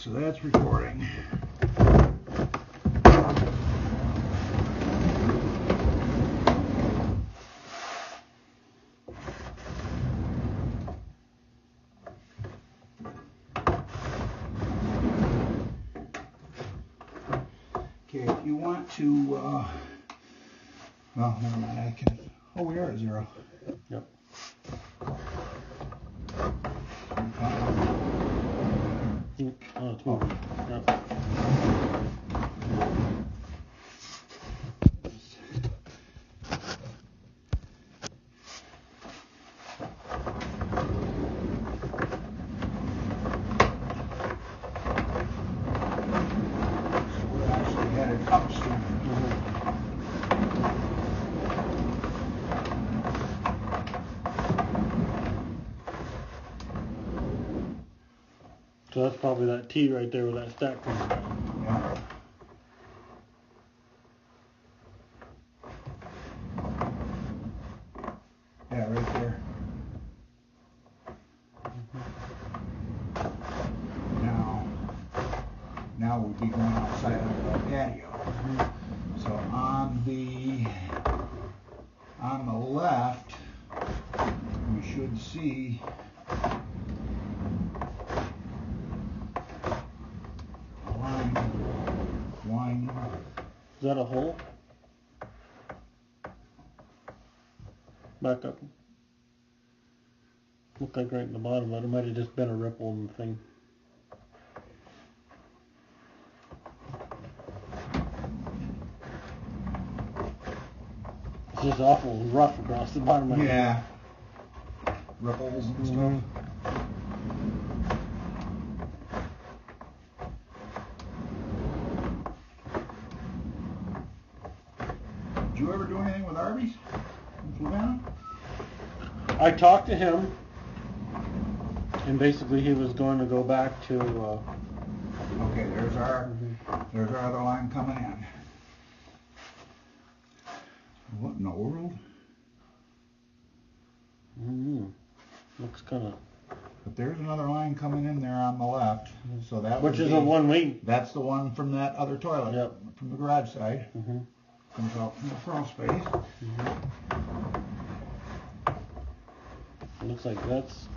So that's recording. Okay, if you want to, well, never mind, I can, oh, we are at 0. Yep. Oh, it's moving. Yep. We're actually headed upstream. So that's probably that T right there where that stack comes down. Yeah. Yeah, right there. Now we'd be going outside of the patio. So on the left, we should see a line winding. Is that a hole? Back up. Looked like right in the bottom, but it might have just been a ripple in the thing. It's just awful rough across the bottom of it. Yeah. Ripples and stuff. Did you ever do anything with Arby's in Fluvanna? I talked to him, and basically he was going to go back to. Okay, there's our other line coming in. What in the world? Looks kind of. But there's another line coming in there on the left, so that Which is a one-way. That's the one from that other toilet, Yep. from the garage side. Comes out from the crawl space. It looks like that's.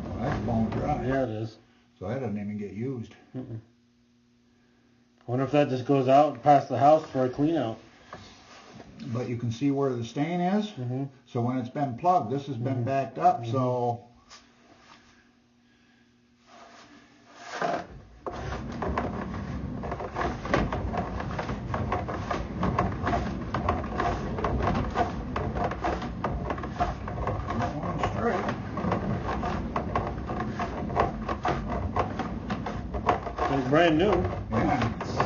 Well, that's bone dry. Yeah, it is. So that doesn't even get used. I wonder if that just goes out past the house for a clean out. But you can see where the stain is. So when it's been plugged, this has been backed up. So going straight. It's brand new. Yeah, it's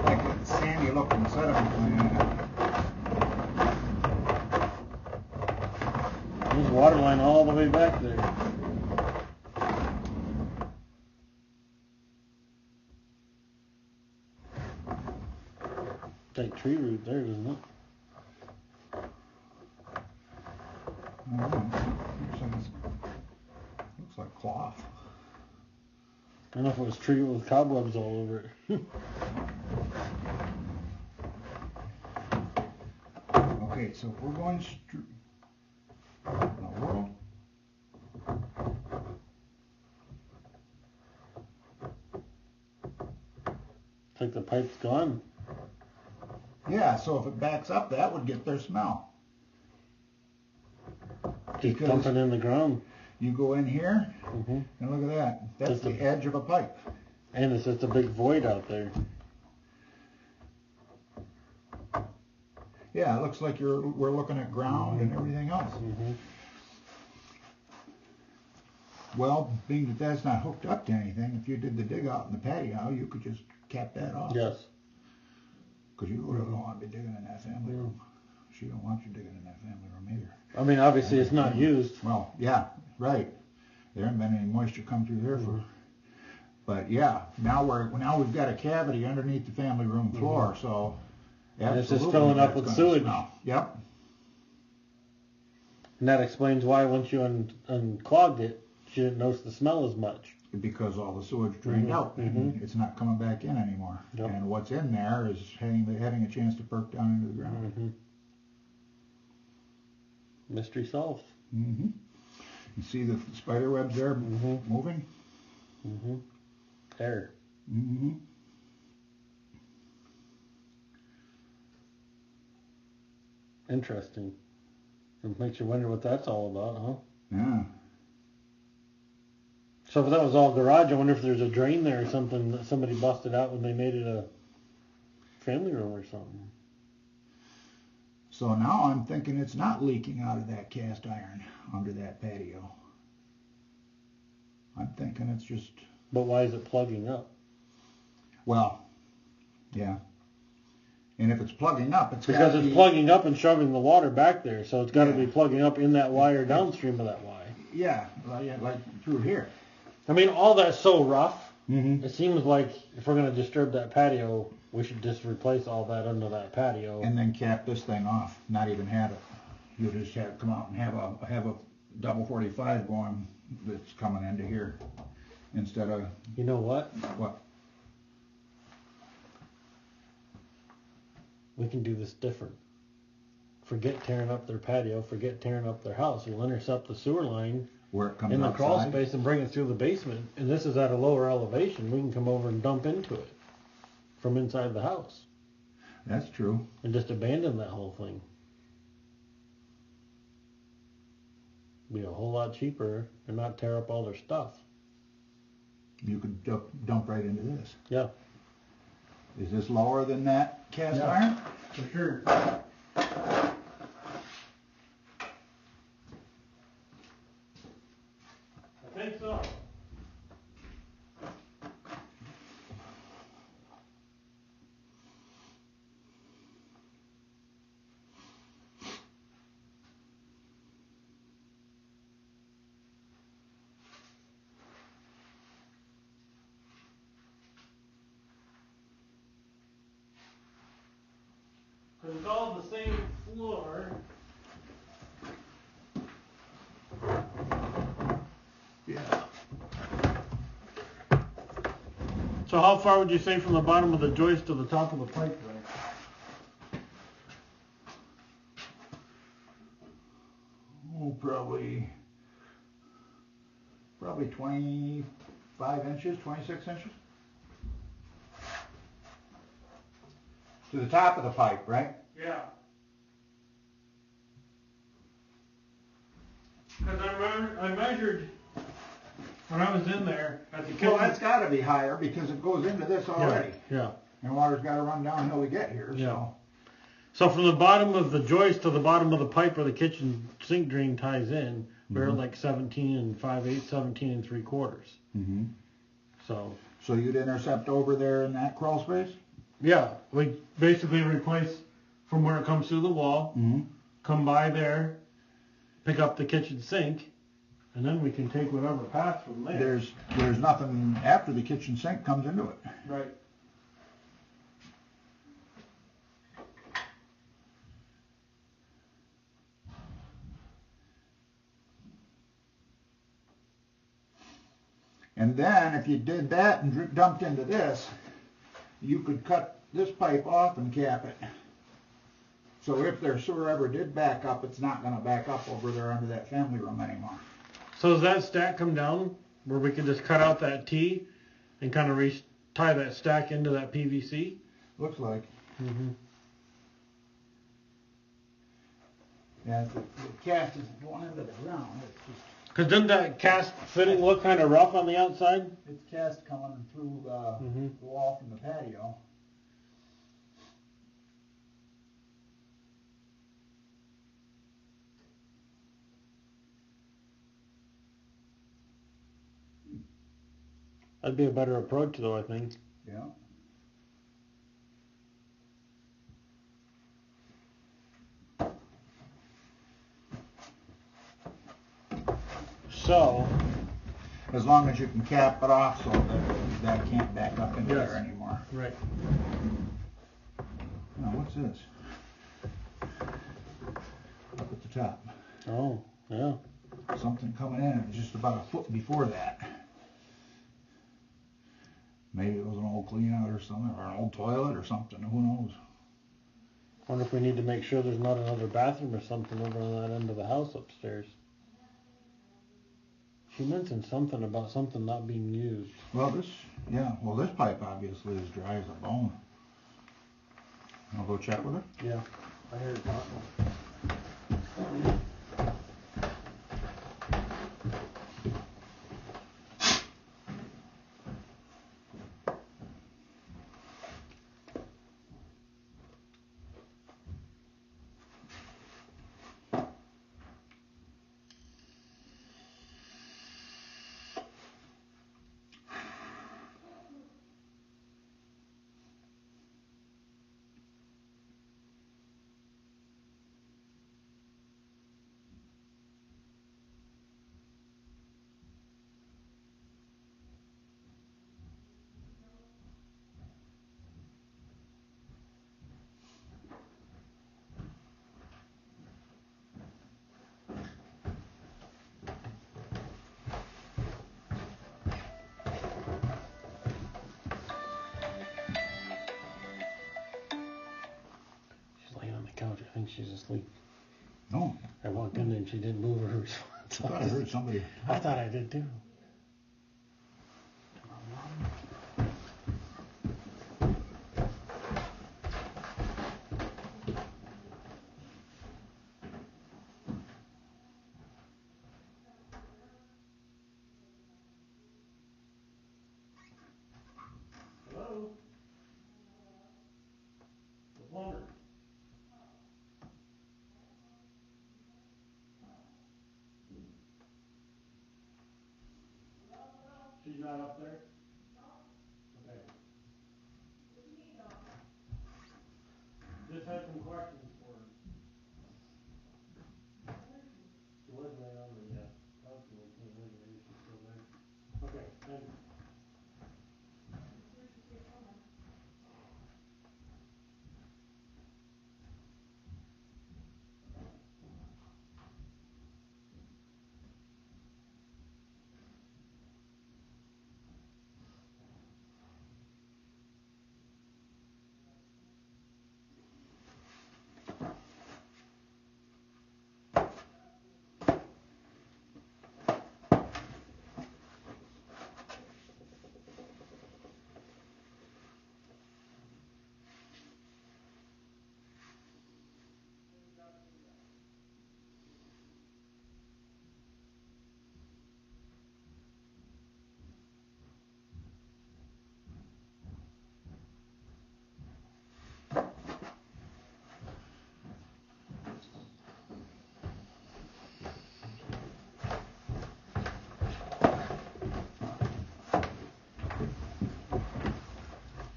like a sandy looking sediment. There's water line all the way back there. It's like tree root there, doesn't it? I don't know. Looks like cloth. I don't know if it was tree with cobwebs all over it. Okay, so if we're going straight. In the world? It's like the pipe's gone. Yeah, so if it backs up, that would get their smell. Just Because dumping in the ground. you go in here, and look at that. That's Just the edge of a pipe. And it's just a big void out there. Yeah, it looks like we're looking at ground and everything else. Well, being that that's not hooked up to anything, if you did the dig out in the patio, you could just cap that off. Yes. Because you really don't want to be digging in that family room. She don't want you digging in that family room either. I mean, obviously it's not used. Well, yeah, right. There hasn't been any moisture come through there for. But yeah, now we've got a cavity underneath the family room floor, so And it's just absolutely filling up that's with gonna sewage. smell. Yep. And that explains why once you unclogged it, you didn't notice the smell as much. Because all the sewage drained out and it's not coming back in anymore. Yep. And what's in there is having a chance to perk down into the ground. Mystery solved. Mm-hmm. You see the spider webs there moving? There. Mm-hmm. Interesting. It makes you wonder what that's all about, huh? Yeah. So if that was all garage, I wonder if there's a drain there or something that somebody busted out when they made it a family room or something. So now I'm thinking it's not leaking out of that cast iron under that patio. I'm thinking it's just, But why is it plugging up? well, yeah. And if it's plugging up, it's Because gotta it's be, plugging up and shoving the water back there, so it's got to Yeah. be plugging up in that wire downstream of that Y. yeah, like through here. I mean, all that's so rough. Mm-hmm. It seems like if we're going to disturb that patio, we should just replace all that under that patio. And then cap this thing off, not even have it. You just have come out and have a double 45 going that's coming into here instead of You know what? what? We can do this different. Forget tearing up their patio. Forget tearing up their house. We'll intercept the sewer line Where it comes in the outside. crawl space and bring it through the basement. And this is at a lower elevation. We can come over and dump into it from inside the house That's true. and just abandon that whole thing. Be a whole lot cheaper and not tear up all their stuff. You could dump right into this. Yeah, Is this lower than that cast Yeah. iron? for sure. I think so. Because it's all the same floor. Yeah. So how far would you say from the bottom of the joist to the top of the pipe there? Oh, probably 25 inches, 26 inches. To the top of the pipe, right? Yeah. Because I measured when I was in there at the kitchen. Well, that's got to be higher because it goes into this already. Yeah. And water's got to run downhill to get here. Yeah. So So from the bottom of the joist to the bottom of the pipe where the kitchen sink drain ties in, we're at like 17 and 5/8, 17 and 3/4. Mm-hmm. So So you'd intercept over there in that crawl space? yeah, we basically replace from where it comes through the wall, Mm-hmm. come by there, pick up the kitchen sink, and then we can take whatever path from there. There's nothing after the kitchen sink comes into it. Right. And then if you did that and dumped into this, you could cut this pipe off and cap it. So if their sewer ever did back up, it's not going to back up over there under that family room anymore. So does that stack come down where we can just cut out that T and kind of tie that stack into that PVC? Looks like. Mm-hmm. Yeah, the cast isn't going into the ground. It's just Because doesn't that cast fitting look kind of rough on the outside? it's cast coming through Mhm. the wall from the patio. That'd be a better approach, though, I think. Yeah. So, as long as you can cap it off so that can't back up into Yes. there anymore. Right. Now, what's this? Up at the top. Oh, yeah. Something coming in, it's just about a foot before that. Maybe it was an old clean out or something, or an old toilet or something, who knows? Wonder if we need to make sure there's not another bathroom or something over on that end of the house upstairs. She mentioned something about something not being used. Well, this pipe obviously is dry as a bone. I'll go check with her. Yeah, I heard it talking. Couch. I think she's asleep. No. I walked in there and she didn't move her. I thought I heard somebody. I thought I did too. Hello? The plumber. She's not up there? Okay. Just had some questions for her. She was laying on the couch when we came in. Maybe she's still there. Okay, thank you.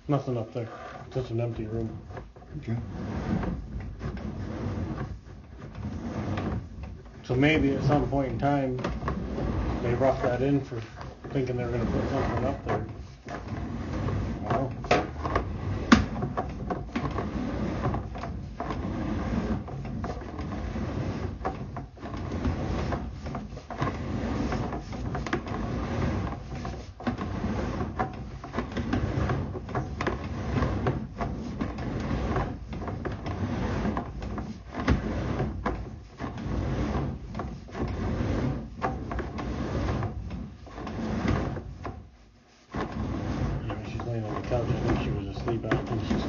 Nothing up there. Just an empty room. Okay. So maybe at some point in time, they roughed that in for thinking they were going to put something up there. I don't know. Anyway, she's laying on the couch. I think she was asleep. I don't think she's